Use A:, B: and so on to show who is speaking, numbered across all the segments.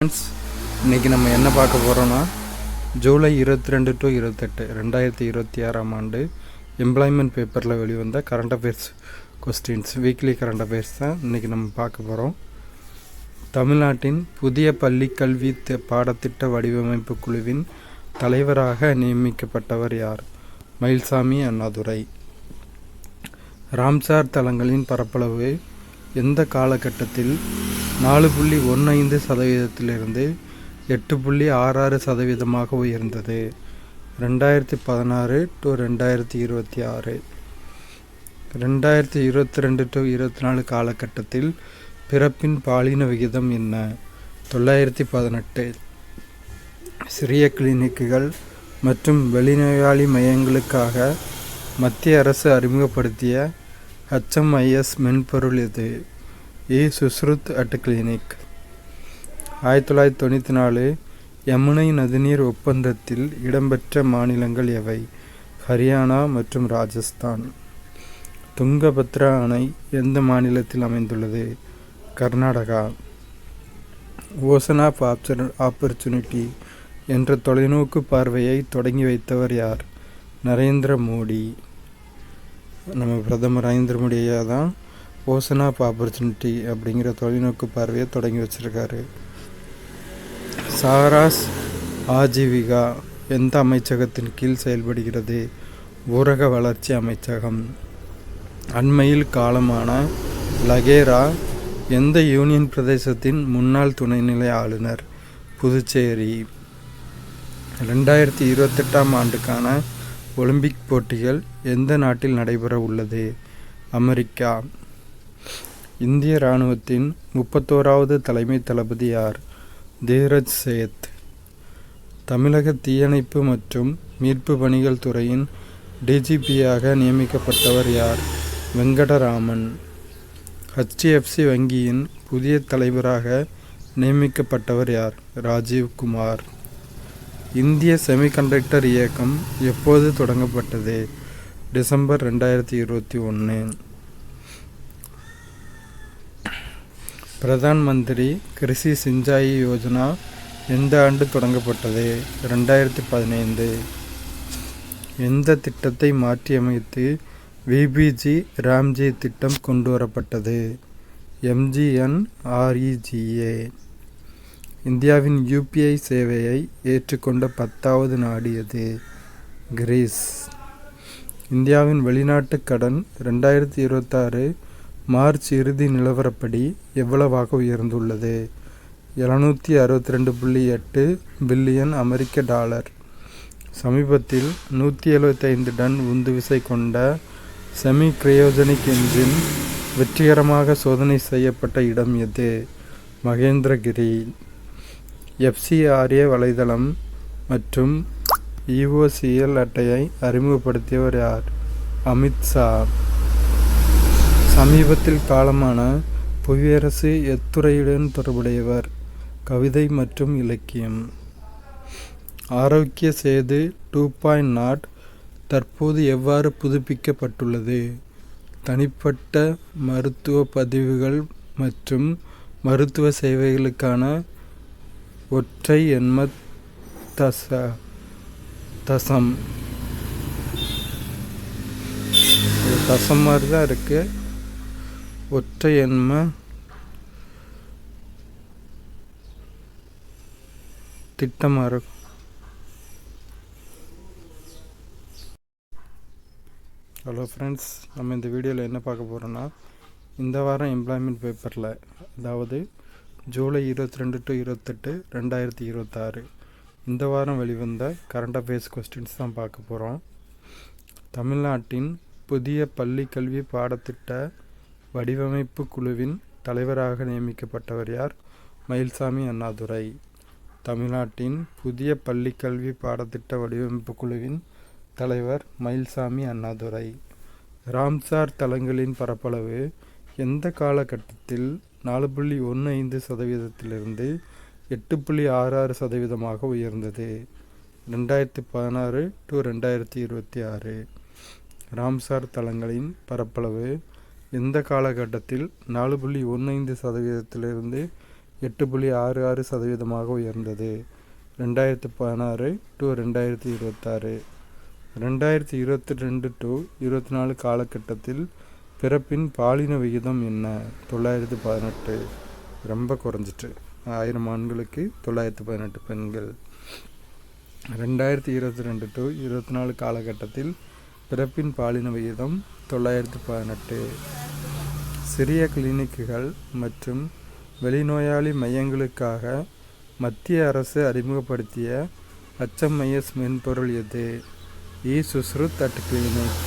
A: Friends, இன்றைக்கி நம்ம என்ன பார்க்க போகிறோன்னா ஜூலை 22 to 28 2026 ஆண்டு எம்ப்ளாய்மெண்ட் பேப்பரில் வெளிவந்த current affairs questions, weekly current affairs தான் இன்றைக்கி நம்ம பார்க்க போகிறோம். தமிழ்நாட்டின் புதிய பள்ளி கல்வி பாடத்திட்ட வடிவமைப்பு குழுவின் தலைவராக நியமிக்கப்பட்டவர் யார்? மயில்சாமி அண்ணாதுரை. ராம்சார் தலங்களின் பரப்பளவு எந்த காலகட்டத்தில் 4.15% 8.66% உயர்ந்தது? 2016 to 2026. 2022 to 24 காலகட்டத்தில் பிறப்பின் பாலின விகிதம் என்ன? 918. சிறிய கிளினிக்குகள் மற்றும் வெளிநோயாளி மையங்களுக்காக மத்திய அரசு அறிமுகப்படுத்திய HMIS மென்பொருள் எது? சுஸ்ருத் அட் கிளினிக். 1994 யமுனை நதிநீர் ஒப்பந்தத்தில் இடம்பெற்ற மாநிலங்கள் எவை? ஹரியானா மற்றும் ராஜஸ்தான். துங்கபத்ரா அணை எந்த மாநிலத்தில் அமைந்துள்ளது? கர்நாடகா. ஓசன் ஆஃப் ஆப்பர்ச்சுனிட்டி என்ற தொலைநோக்கு பார்வையை தொடங்கி வைத்தவர் யார்? நரேந்திர மோடி. நம்ம பிரதமர் நரேந்திர மோடியா தான் ஓசன் ஆஃப் ஆப்பர்ச்சுனிட்டி அப்படிங்கிற தொலைநோக்கு பார்வையை தொடங்கி வச்சிருக்காரு. சாராஸ் ஆஜீவிகா எந்த அமைச்சகத்தின் கீழ் செயல்படுகிறது? ஊரக வளர்ச்சி அமைச்சகம். அண்மையில் காலமான லகேரா எந்த யூனியன் பிரதேசத்தின் முன்னாள் துணைநிலை ஆளுநர்? புதுச்சேரி. 2028 ஆண்டுக்கான ஒலிம்பிக் போட்டிகள் எந்த நாட்டில் நடைபெற உள்ளது? அமெரிக்கா. இந்திய இராணுவத்தின் 31வது தலைமை தளபதி யார்? தீரஜ் சேத். தமிழக தீயணைப்பு மற்றும் மீட்பு பணிகள் துறையின் டிஜிபியாக நியமிக்கப்பட்டவர் யார்? வெங்கடராமன். HDFC வங்கியின் புதிய தலைவராக நியமிக்கப்பட்டவர் யார்? ராஜீவ்குமார். இந்திய செமிகண்டக்டர் இயக்கம் எப்போது தொடங்கப்பட்டது? டிசம்பர் 2021. பிரதான் மந்திரி கிருஷி சிஞ்சாயி யோஜனா எந்த ஆண்டு தொடங்கப்பட்டது? 2015. எந்த திட்டத்தை மாற்றியமைத்து VBG ராம்ஜி திட்டம் கொண்டு வரப்பட்டது? MGNREGA. இந்தியாவின் UPI சேவையை ஏற்றுக்கொண்ட 10வது நாடு எது? கிரீஸ். இந்தியாவின் வெளிநாட்டு கடன் 2026 மார்ச் இறுதி நிலவரப்படி எவ்வளவாக உயர்ந்துள்ளது? 762.8 பில்லியன் அமெரிக்க டாலர். சமீபத்தில் 175 டன் உந்துவிசை கொண்ட செமி கிரையோஜெனிக் என்ஜின் வெற்றிகரமாக சோதனை செய்யப்பட்ட இடம் எது? மகேந்திரகிரி. FCRA வலைதளம் மற்றும் EOCL அட்டையை அறிமுகப்படுத்தியவர் யார்? அமித்ஷா. சமீபத்தில் காலமான புவியரசு எத்துறையுடன் தொடர்புடையவர்? கவிதை மற்றும் இலக்கியம். ஆரோக்கிய சேது 2.0 தற்போது எவ்வாறு புதுப்பிக்கப்பட்டுள்ளது? தனிப்பட்ட மருத்துவ பதிவுகள் மற்றும் மருத்துவ சேவைகளுக்கான ஒற்றை எண்ம தசம் மாதிரி தான் இருக்கு. ஒற்றை எண்ம திட்டமாக இருக்கும். ஹலோ ஃப்ரெண்ட்ஸ், நம்ம இந்த வீடியோவில் என்ன பார்க்க போகிறோன்னா, இந்த வாரம் எம்ப்ளாய்மெண்ட் பேப்பரில், அதாவது ஜூலை 22 to 28 2026 இந்த வாரம் வெளிவந்த கரண்ட் அஃபேர்ஸ் கொஸ்டின்ஸ் தான் பார்க்க போகிறோம். தமிழ்நாட்டின் புதிய பள்ளி கல்வி பாடத்திட்ட வடிவமைப்பு குழுவின் தலைவராக நியமிக்கப்பட்டவர் யார்? மயில்சாமி அண்ணாதுரை. தமிழ்நாட்டின் புதிய பள்ளி கல்வி பாடத்திட்ட வடிவமைப்பு குழுவின் தலைவர் மயில்சாமி அண்ணாதுரை. ராம்சார் தலங்களின் பரப்பளவு எந்த காலகட்டத்தில் 4.15% 8.66% உயர்ந்தது? 2016 to 2026. ராம்சார் தலங்களின் பரப்பளவு எந்த காலகட்டத்தில் 4.15% 8.66% உயர்ந்தது. 2016 to 2026. 2022 to 24 காலகட்டத்தில் பிறப்பின் பாலின விகிதம் என்ன? 918. ரொம்ப குறைஞ்சிட்டு. 1000 ஆண்களுக்கு 918 பெண்கள். 2022 to 24 காலகட்டத்தில் பிறப்பின் பாலின விகிதம் 918. சிறிய கிளினிக்குகள் மற்றும் வெளிநோயாளி மையங்களுக்காக மத்திய அரசு அறிமுகப்படுத்திய HMIS மென்பொருள் எது? சுஸ்ருத் அட் கிளினிக்.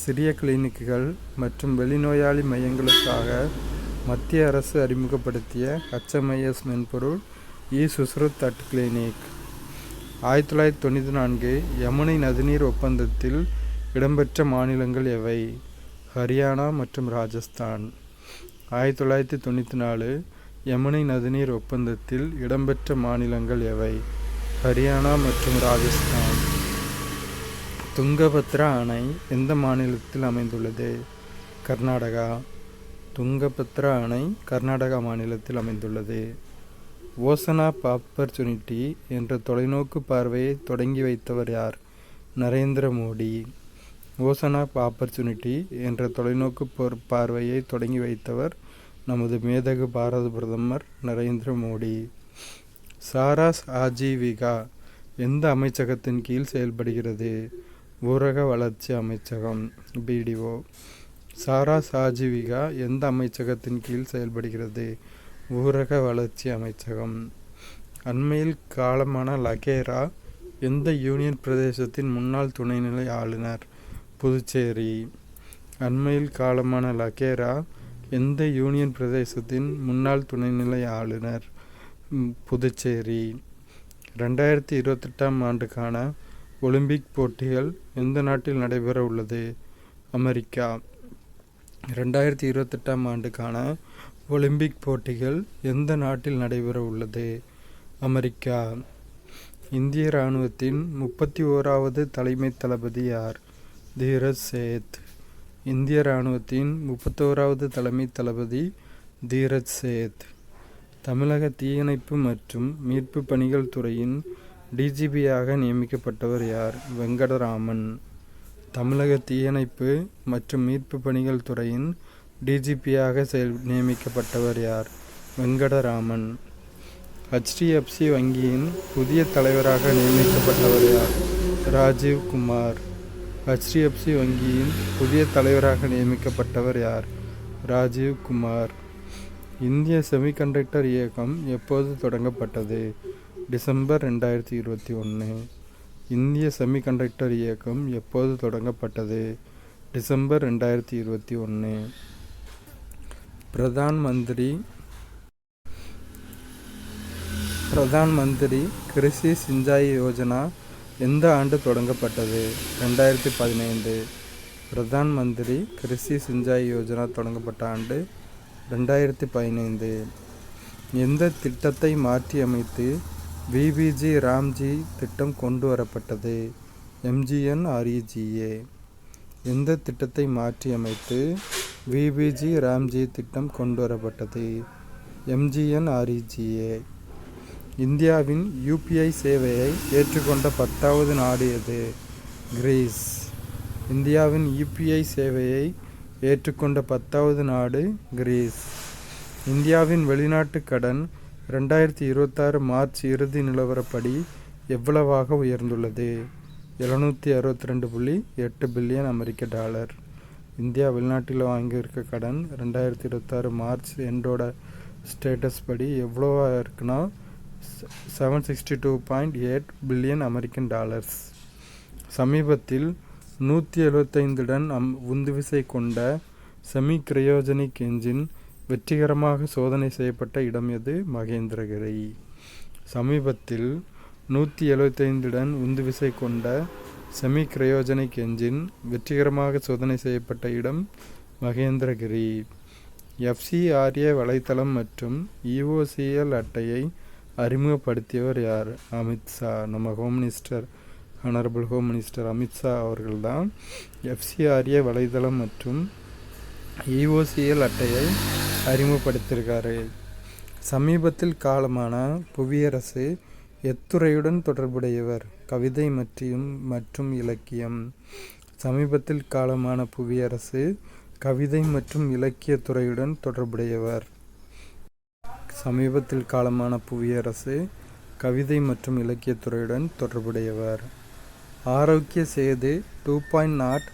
A: சிறிய கிளினிக்குகள் மற்றும் வெளிநோயாளி மையங்களுக்காக மத்திய அரசு அறிமுகப்படுத்திய HMIS மென்பொருள் சுஸ்ருத் அட் கிளினிக். 1994 யமுனை நதிநீர் ஒப்பந்தத்தில் இடம்பெற்ற மாநிலங்கள் எவை? ஹரியானா மற்றும் ராஜஸ்தான். 1994 யமுனை நதிநீர் ஒப்பந்தத்தில் இடம்பெற்ற மாநிலங்கள் எவை? ஹரியானா மற்றும் ராஜஸ்தான். துங்கபத்ரா அணை எந்த மாநிலத்தில் அமைந்துள்ளது? கர்நாடகா. துங்கபத்ரா அணை கர்நாடகா மாநிலத்தில் அமைந்துள்ளது. ஓசன் ஆஃப் ஆப்பர்ச்சுனிட்டி என்ற தொலைநோக்கு பார்வையை தொடங்கி வைத்தவர் யார்? Narendra Modi. Ocean of opportunity என்ற தொலைநோக்கு பார்வையை தொடங்கி வைத்தவர் நமது மேதகு பாரத பிரதமர் நரேந்திர மோடி. சாராஸ் ஆஜீவிகா எந்த அமைச்சகத்தின் கீழ் செயல்படுகிறது? ஊரக வளர்ச்சி அமைச்சகம். BDO. சாராஸ் ஆஜீவிகா எந்த அமைச்சகத்தின் கீழ் செயல்படுகிறது? ஊரக வளர்ச்சி அமைச்சகம். அண்மையில் காலமான லகேரா எந்த யூனியன் பிரதேசத்தின் முன்னாள் துணைநிலை ஆளுநர்? புதுச்சேரி. அண்மையில் காலமான லகேரா எந்த யூனியன் பிரதேசத்தின் முன்னாள் துணைநிலை ஆளுநர்? புதுச்சேரி. 2028 ஆண்டுக்கான ஒலிம்பிக் போட்டிகள் எந்த நாட்டில் நடைபெற உள்ளது? அமெரிக்கா. 2028 ஆண்டுக்கான ஒலிம்பிக் போட்டிகள் எந்த நாட்டில் நடைபெற உள்ளது? அமெரிக்கா. இந்திய இராணுவத்தின் 31வது தலைமை தளபதி யார்? தீரஜ் சேத். இந்திய இராணுவத்தின் 31வது தலைமை தளபதி தீரஜ் சேத். தமிழக தீயணைப்பு மற்றும் மீட்பு பணிகள் துறையின் DGPயாக நியமிக்கப்பட்டவர் யார்? வெங்கடராமன். தமிழக தீயணைப்பு மற்றும் மீட்பு பணிகள் துறையின் DGPயாக நியமிக்கப்பட்டவர் யார்? வெங்கடராமன். HDFC வங்கியின் புதிய தலைவராக நியமிக்கப்பட்டவர் யார்? ராஜீவ் குமார். HDFC வங்கியின் புதிய தலைவராக நியமிக்கப்பட்டவர் யார்? ராஜீவ் குமார். இந்திய செமிகண்டக்டர் இயக்கம் எப்போது தொடங்கப்பட்டது? டிசம்பர் 2021. இந்திய செமிகண்டக்டர் இயக்கம் எப்போது தொடங்கப்பட்டது? டிசம்பர் 2021. பிரதான் மந்திரி கிருஷி சிஞ்சாய் யோஜனா எந்த ஆண்டு தொடங்கப்பட்டது? 2015. பிரதான் மந்திரி கிருஷி சிஞ்சாய் யோஜனா தொடங்கப்பட்ட ஆண்டு 2015. எந்த திட்டத்தை மாற்றியமைத்து VBG ராம்ஜி திட்டம் கொண்டு வரப்பட்டது? MGNREGA. எந்த திட்டத்தை மாற்றியமைத்து VBG ராம்ஜி திட்டம் கொண்டு வரப்பட்டது? MGNREGA. இந்தியாவின் UPI சேவையை ஏற்றுக்கொண்ட 10வது நாடு எது? கிரீஸ். இந்தியாவின் UPI சேவையை ஏற்றுக்கொண்ட 10வது நாடு கிரீஸ். இந்தியாவின் வெளிநாட்டு கடன் 2026 மார்ச் இறுதி நிலவரப்படி எவ்வளவாக உயர்ந்துள்ளது? $762.8 பில்லியன் அமெரிக்க டாலர். இந்தியா வெளிநாட்டில் வாங்கியிருக்க கடன் 2026 மார்ச் எண்டோட ஸ்டேட்டஸ் படி எவ்வளோவா இருக்குன்னா $762.8 பில்லியன் அமெரிக்கன் டாலர்ஸ். சமீபத்தில் 175 டன் உந்துவிசை கொண்ட செமி கிரையோஜெனிக் என்ஜின் வெற்றிகரமாக சோதனை செய்யப்பட்ட இடம் எது? மகேந்திரகிரி. சமீபத்தில் 175 டன் உந்துவிசை கொண்ட செமி கிரையோஜெனிக் என்ஜின் வெற்றிகரமாக சோதனை செய்யப்பட்ட இடம் மகேந்திரகிரி. FCRA வலைத்தளம் மற்றும் EOCL அட்டையை அறிமுகப்படுத்தியவர் யார்? அமித்ஷா. நம்ம home minister, honourable home minister Amit Shah அவர்கள்தான் FCRA வலைதளம் மற்றும் EOCL அட்டையை அறிமுகப்படுத்தியிருக்காரு. சமீபத்தில் காலமான புவியரசு எத்துறையுடன் தொடர்புடையவர்? கவிதை மற்றும் இலக்கியம். சமீபத்தில் காலமான புவியரசு கவிதை மற்றும் இலக்கிய துறையுடன் தொடர்புடையவர். சமீபத்தில் காலமான புவியரசு கவிதை மற்றும் இலக்கிய துறையுடன் தொடர்புடையவர். ஆரோக்கிய சேது 2.0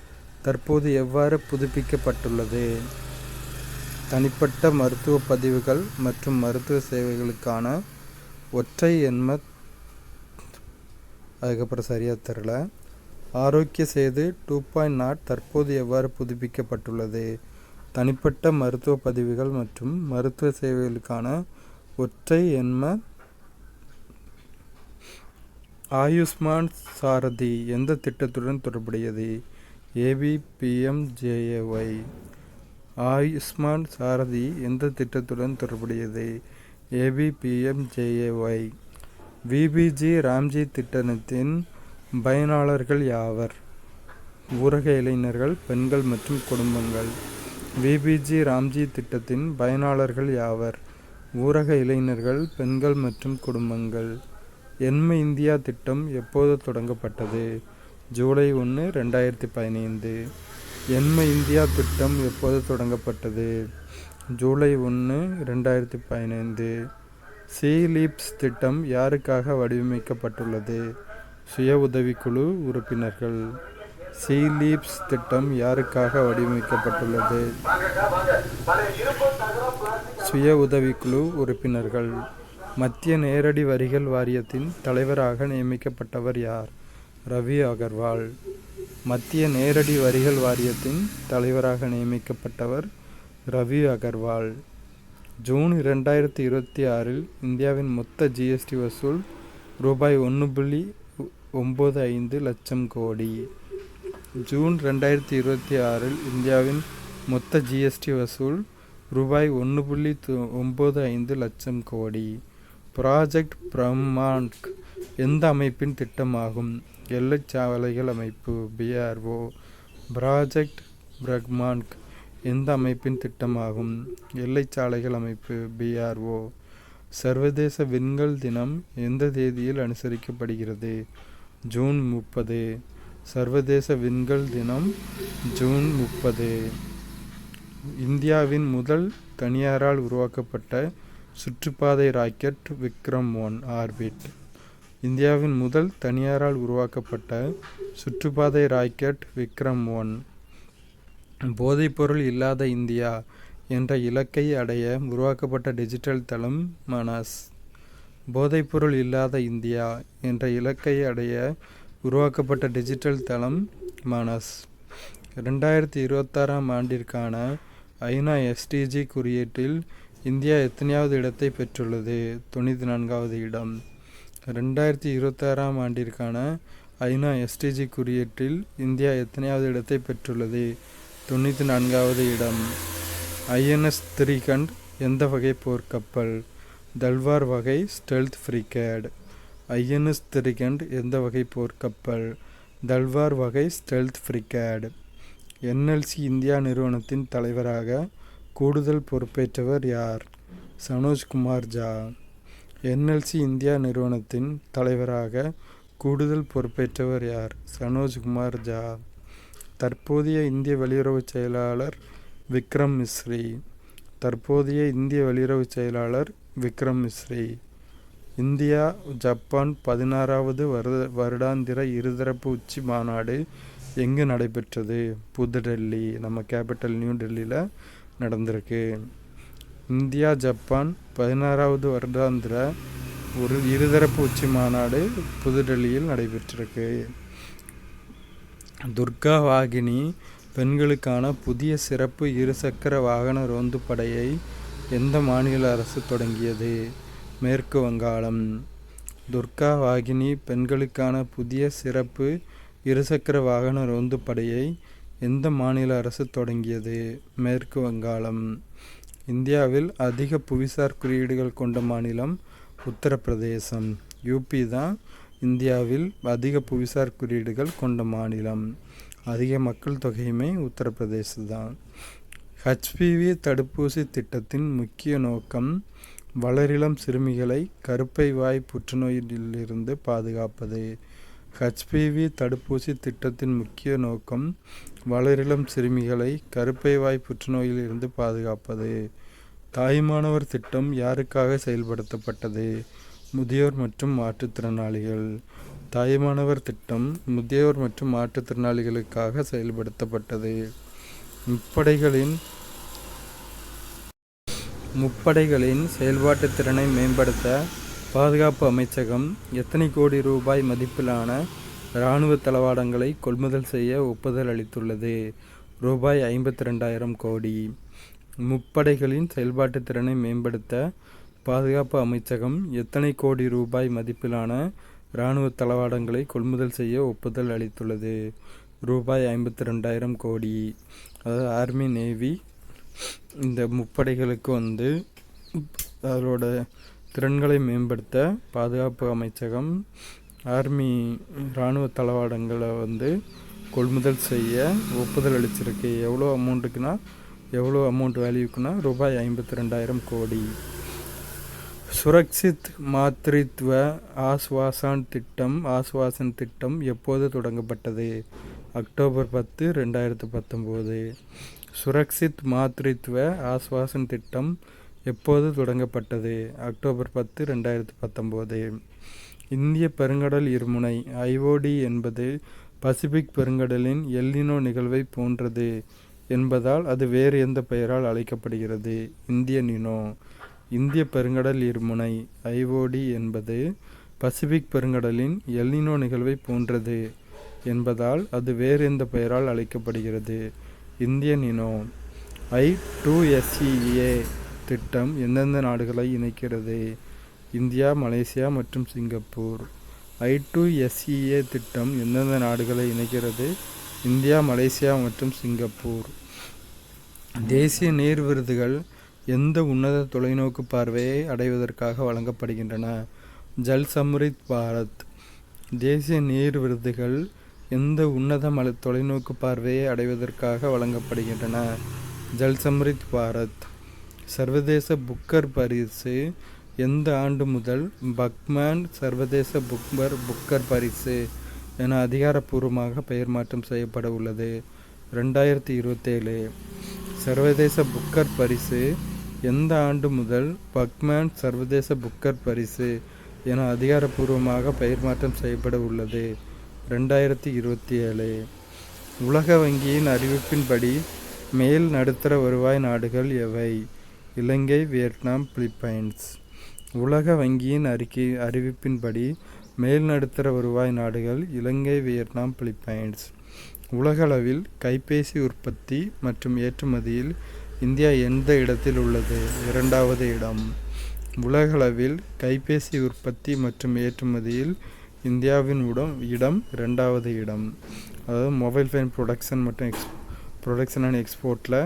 A: தற்போது எவ்வாறு புதுப்பிக்கப்பட்டுள்ளது? தனிப்பட்ட மருத்துவ பதிவுகள் மற்றும் மருத்துவ சேவைகளுக்கான ஒற்றை எண்ம அதுக்கப்புறம் சரியாக தெரில. ஆரோக்கிய சேது 2.0 தற்போது எவ்வாறு புதுப்பிக்கப்பட்டுள்ளது? தனிப்பட்ட மருத்துவ பதிவுகள் மற்றும் மருத்துவ சேவைகளுக்கான ஒற்றை எண்ம. ஆயுஷ்மான் சாரதி எந்த திட்டத்துடன் தொடர்புடையது? ABPMJAY. ஆயுஷ்மான் சாரதி எந்த திட்டத்துடன் தொடர்புடையது? ABPMJAY. VBG ராம்ஜி திட்டத்தின் பயனாளர்கள் யாவர்? ஊரக இளைஞர்கள், பெண்கள் மற்றும் குடும்பங்கள். VBG ராம்ஜி திட்டத்தின் பயனாளர்கள் யாவர்? ஊரக இளைஞர்கள், பெண்கள் மற்றும் குடும்பங்கள். எண்ம இந்தியா திட்டம் எப்போது தொடங்கப்பட்டது? ஜூலை 1, 2015. எண்ம இந்தியா திட்டம் எப்போது தொடங்கப்பட்டது? ஜூலை 1, 2015. CLEAPS திட்டம் யாருக்காக வடிவமைக்கப்பட்டுள்ளது? சுய உதவிக்குழு உறுப்பினர்கள். CLEAPS திட்டம் யாருக்காக வடிவமைக்கப்பட்டுள்ளது? சுய உதவிக்குழு உறுப்பினர்கள். மத்திய நேரடி வரிகள் வாரியத்தின் தலைவராக நியமிக்கப்பட்டவர் யார்? ரவி அகர்வால். மத்திய நேரடி வரிகள் வாரியத்தின் தலைவராக நியமிக்கப்பட்டவர் ரவி அகர்வால். ஜூன் 2026 இந்தியாவின் மொத்த GST வசூல் ரூபாய் 1.95 லட்சம் கோடி. ஜூன் 2026 இந்தியாவின் மொத்த GST வசூல் ரூபாய் 1.95 லட்சம் கோடி. ப்ராஜெக்ட் பிரம்மாண்ட் எந்த அமைப்பின் திட்டமாகும்? எல்லைச் சாலைகள் அமைப்பு BRO. ப்ராஜெக்ட் பிரம்மாண்ட் எந்த அமைப்பின் திட்டமாகும்? எல்லைச் சாலைகள் அமைப்பு BRO. சர்வதேச விண்கல் தினம் எந்த தேதியில் அனுசரிக்கப்படுகிறது? ஜூன் 30. சர்வதேச விண்கல் தினம் ஜூன் 30. இந்தியாவின் முதல் தனியாரால் உருவாக்கப்பட்ட சுற்றுப்பாதை ராக்கெட் விக்ரம்-1 ஆர்பிட். இந்தியாவின் முதல் தனியாரால் உருவாக்கப்பட்ட சுற்றுப்பாதை ராக்கெட் விக்ரம்-1. போதைப்பொருள் இல்லாத இந்தியா என்ற இலக்கை அடைய உருவாக்கப்பட்ட டிஜிட்டல் தளம் மனஸ். போதைப்பொருள் இல்லாத இந்தியா என்ற இலக்கை அடைய உருவாக்கப்பட்ட டிஜிட்டல் தளம் மனஸ். 2026 ஆண்டிற்கான ஐநா SDG குறியீட்டில் இந்தியா எத்தனையாவது இடத்தை பெற்றுள்ளது? 94வது இடம். 2026 ஆண்டிற்கான ஐநா SDG குறியீட்டில் இந்தியா எத்தனையாவது இடத்தை பெற்றுள்ளது? 94வது இடம். INS திரிகண்ட் எந்த வகை போர்க்கப்பல்? தல்வார் வகை ஸ்டெல்த் ஃப்ரிகேட். INS திரிகண்ட் எந்த வகை போர்க்கப்பல்? தல்வார் வகை ஸ்டெல்த் ஃப்ரிகேட். NLC இந்தியா நிறுவனத்தின் தலைவராக கூடுதல் பொறுப்பேற்றவர் யார்? சனோஜ்குமார் ஜா. NLC இந்தியா நிறுவனத்தின் தலைவராக கூடுதல் பொறுப்பேற்றவர் யார்? சனோஜ்குமார் ஜா. தற்போதைய இந்திய வெளியுறவுச் செயலாளர் விக்ரம் மிஸ்ரி. தற்போதைய இந்திய வெளியுறவுச் செயலாளர் விக்ரம் மிஸ்ரி. இந்தியா ஜப்பான் 16வது வருடாந்திர இருதரப்பு உச்சி மாநாடு எங்கு நடைபெற்றது? புதுடெல்லி, நம்ம கேபிட்டல் நியூ டெல்லியில் நடந்திருக்கு. இந்தியா ஜப்பான் 16வது வருடாந்திர ஒரு இருதரப்பு உச்சி மாநாடு புதுடெல்லியில் நடைபெற்றிருக்கு. துர்கா வாகினி பெண்களுக்கான புதிய சிறப்பு இருசக்கர வாகன ரோந்து படையை எந்த மாநில அரசு தொடங்கியது? மேற்கு வங்காளம். துர்கா வாகினி பெண்களுக்கான புதிய சிறப்பு இருசக்கர வாகன ரோந்து படையை எந்த மாநில அரசு தொடங்கியது? மேற்கு வங்காளம். இந்தியாவில் அதிக புவிசார் குறியீடுகள் கொண்ட மாநிலம் உத்தரப்பிரதேசம். UP தான் இந்தியாவில் அதிக புவிசார் குறியீடுகள் கொண்ட மாநிலம். அதிக மக்கள் தொகையுமே உத்தரப்பிரதேசம் தான். HPV தடுப்பூசி திட்டத்தின் முக்கிய நோக்கம் வளரிளம் சிறுமிகளை கருப்பை வாய் புற்றுநோயிலிருந்து பாதுகாப்பது. HPV தடுப்பூசி திட்டத்தின் முக்கிய நோக்கம் வளரிளம் சிறுமிகளை கருப்பை வாய் புற்றுநோயிலிருந்து பாதுகாப்பது. தாய்மானவர் திட்டம் யாருக்காக செயல்படுத்தப்பட்டது? முதியோர் மற்றும் மாற்றுத்திறனாளிகள். தாய்மானவர் திட்டம் முதியோர் மற்றும் மாற்றுத்திறனாளிகளுக்காக செயல்படுத்தப்பட்டது. முப்படைகளின் செயல்பாட்டு திறனை மேம்படுத்த பாதுகாப்பு அமைச்சகம் எத்தனை கோடி ரூபாய் மதிப்பிலான இராணுவ தளவாடங்களை கொள்முதல் செய்ய ஒப்புதல் அளித்துள்ளது? ரூபாய் 52,000 கோடி. முப்படைகளின் செயல்பாட்டு திறனை மேம்படுத்த பாதுகாப்பு அமைச்சகம் எத்தனை கோடி ரூபாய் மதிப்பிலான இராணுவ தளவாடங்களை கொள்முதல் செய்ய ஒப்புதல் அளித்துள்ளது? ரூபாய் 52,000 கோடி. அதாவது ஆர்மி, நேவி இந்த முப்படைகளுக்கு அதோட திறன்களை மேம்படுத்த பாதுகாப்பு அமைச்சகம் ஆர்மி இராணுவ தளவாடங்களை கொள்முதல் செய்ய ஒப்புதல் அளிச்சிருக்கு. எவ்வளோ அமௌண்ட் வேல்யூக்குன்னா ரூபாய் 52,000 கோடி. சுரக்ஷித் மாத்ரித்வ ஆஸ்வாசன் திட்டம் எப்போது தொடங்கப்பட்டது? அக்டோபர் 10, 2019. சுரக்ஷித் மாத்ரித்வ ஆஸ்வாசன் திட்டம் எப்போது தொடங்கப்பட்டது? அக்டோபர் 10, 2019. இந்திய பெருங்கடல் இருமுனை IOD என்பது பசிபிக் பெருங்கடலின் எல்னினோ நிகழ்வை போன்றது என்பதால் அது வேறு எந்த பெயரால் அழைக்கப்படுகிறது? இந்திய நினோ. இந்திய பெருங்கடல் இருமுனை IOD என்பது பசிபிக் பெருங்கடலின் எல்னினோ நிகழ்வை போன்றது என்பதால் அது வேறு எந்த பெயரால் அழைக்கப்படுகிறது? இந்திய நினோ. I2SEA திட்டம் எந்தெந்த நாடுகளை இணைக்கிறது? இந்தியா, மலேசியா மற்றும் சிங்கப்பூர். I2SEA திட்டம் எந்தெந்த நாடுகளை இணைக்கிறது? இந்தியா, மலேசியா மற்றும் சிங்கப்பூர். தேசிய நீர் விருதுகள் எந்த உன்னத தொலைநோக்கு பார்வையை அடைவதற்காக வழங்கப்படுகின்றன? ஜல் சம்ரித் பாரத். தேசிய நீர் விருதுகள் எந்த உன்னத தொலைநோக்கு பார்வையை அடைவதற்காக வழங்கப்படுகின்றன? ஜல் சம்ரித் பாரத். சர்வதேச புக்கர் பரிசு எந்த ஆண்டு முதல் பக்மேன் சர்வதேச புக்கர் பரிசு என அதிகாரப்பூர்வமாக பெயர் மாற்றம் செய்யப்பட உள்ளது? 2027. சர்வதேச புக்கர் பரிசு எந்த ஆண்டு முதல் பக்மேன் சர்வதேச புக்கர் பரிசு என அதிகாரப்பூர்வமாக பெயர் மாற்றம் செய்யப்பட உள்ளது? 2027. உலக வங்கியின் அறிவிப்பின்படி மேல் நடுத்தர வருவாய் நாடுகள் எவை? இலங்கை, வியட்நாம், பிலிப்பைன்ஸ். உலக வங்கியின் அறிவிப்பின்படி மேல் நடுத்தர வருவாய் நாடுகள் இலங்கை, வியட்நாம், பிலிப்பைன்ஸ். உலகளவில் கைபேசி உற்பத்தி மற்றும் ஏற்றுமதியில் இந்தியா எந்த இடத்தில் உள்ளது? 2வது இடம். உலகளவில் கைபேசி உற்பத்தி மற்றும் ஏற்றுமதியில் இந்தியாவின் இடம் 2வது இடம். அதாவது மொபைல் ஃபோன் ப்ரொடக்ஷன் அண்ட் எக்ஸ்போர்ட்டில்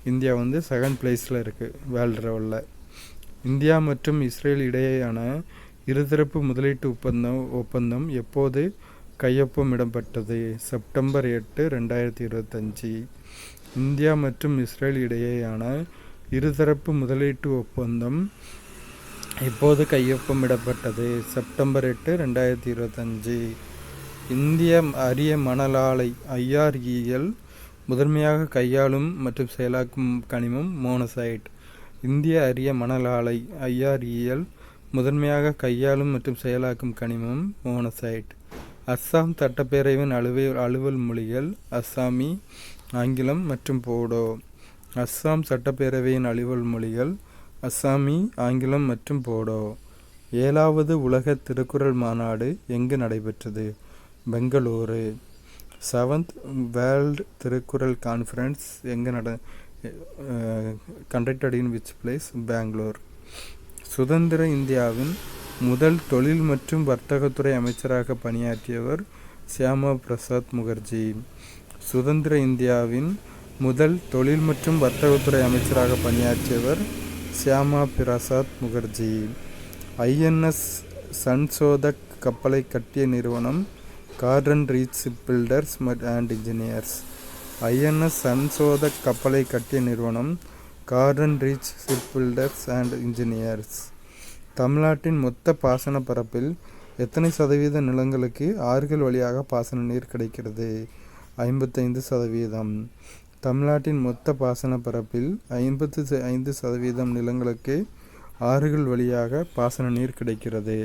A: இந்தியா 2nd பிளேஸில் இருக்குது வேர்ல்டு லெவலில். இந்தியா மற்றும் இஸ்ரேல் இடையேயான இருதரப்பு முதலீட்டு ஒப்பந்தம் எப்போது கையொப்பமிடப்பட்டது? செப்டம்பர் 8, 2025. இந்தியா மற்றும் இஸ்ரேல் இடையேயான இருதரப்பு முதலீட்டு ஒப்பந்தம் எப்போது கையொப்பமிடப்பட்டது? செப்டம்பர் 8, 2025. இந்திய அரிய மணல் ஆலை IREL முதன்மையாக கையாளும் மற்றும் செயலாக்கும் கனிமம் மோனசைட். இந்திய அரிய மணல் ஆலை IREL முதன்மையாக கையாளும் மற்றும் செயலாக்கும் கனிமம் மோனசைட். அஸ்ஸாம் சட்டப்பேரவையின் அலுவல் மொழிகள் அஸ்ஸாமி, ஆங்கிலம் மற்றும் போடோ. அஸ்ஸாம் சட்டப்பேரவையின் அலுவல் மொழிகள் அஸ்ஸாமி, ஆங்கிலம் மற்றும் போடோ. 7வது உலக திருக்குறள் மாநாடு எங்கு நடைபெற்றது? Bengaluru. 7th world Thirukkural conference conducted in which place? Bangalore. சுதந்திர இந்தியாவின் முதல் தொழில் மற்றும் வர்த்தகத்துறை அமைச்சராக பணியாற்றியவர் சியாமா பிரசாத் முகர்ஜி. சுதந்திர இந்தியாவின் முதல் தொழில் மற்றும் வர்த்தகத்துறை அமைச்சராக பணியாற்றியவர் சியாமா பிரசாத் முகர்ஜி. INS சன்சோதக் கப்பலை கட்டிய நிறுவனம் Garden Reach Shipbuilders and Engineers. INS Sanshodhak கப்பலை கட்டிய நிறுவனம் Garden Reach ship builders and Engineers. தமிழ்நாட்டின் மொத்த பாசன பரப்பில் எத்தனை சதவீத நிலங்களுக்கு ஆறுகள் வழியாக பாசன நீர் கிடைக்கிறது? 55%. தமிழ்நாட்டின் மொத்த பாசன பரப்பில் 55% நிலங்களுக்கு ஆறுகள் வழியாக பாசன நீர் கிடைக்கிறது.